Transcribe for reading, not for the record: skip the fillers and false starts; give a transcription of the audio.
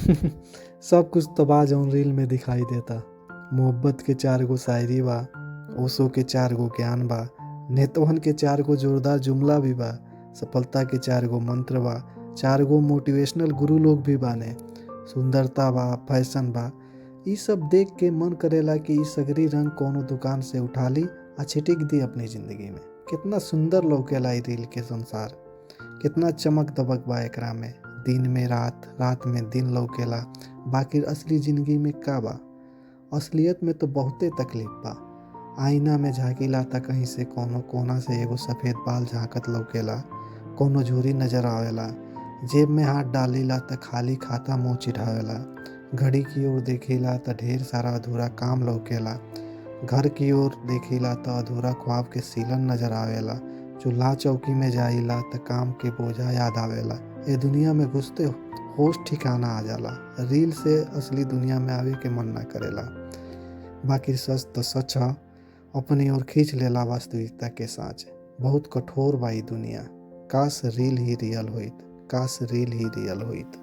सब कुछ तो बा जौन रील में दिखाई देता। मोहब्बत के 4 गो शायरी बा, ओशो के 4 गो ज्ञान बा, नेतवन के 4 गो जोरदार जुमला भी बा, सफलता के 4 गो मंत्र बा, 4 गो मोटिवेशनल गुरु लोग भी बाने, सुंदरता बा, फैशन बा। ई सब देख के मन करेला कि ई सगरी रंग कोनो दुकान से उठा ली आ छिटिक दी अपनी ज़िंदगी में। कितना सुंदर लौकेला ई रील के संसार, कितना चमक दमक बा एकरा में। दिन में रात, रात में दिन लौकेला। बाकी असली ज़िंदगी में का बा? असलियत में तो बहुते तकलीफ बा। आईना में झाँकीला त कहीं से कोनो कोना से एगो सफ़ेद बाल झाँकत लौकेला, कोनो झुर्री नज़र आवेला। जेब में हाथ डालीला त खाली खाता मुँह चिढ़ावेला। घड़ी की ओर देखिला त ढेर सारा अधूरा काम लौकेला। घर की ओर देखिला त अधूरा ख्वाब के सीलन नज़र आवेला। चूल्हा चौकी में जाइला त काम के बोझा याद आवेला। ए दुनिया में घुसते होश ठिकाना आ जाला। रील से असली दुनिया में आवे के मन ना करेला। बाकी सच तो सच ह, अपनी ओर खींच लेला वास्तविकता के साँच। बहुत कठोर बा ई दुनिया। काश रील ही रियल होइत, काश रील ही रियल होइत।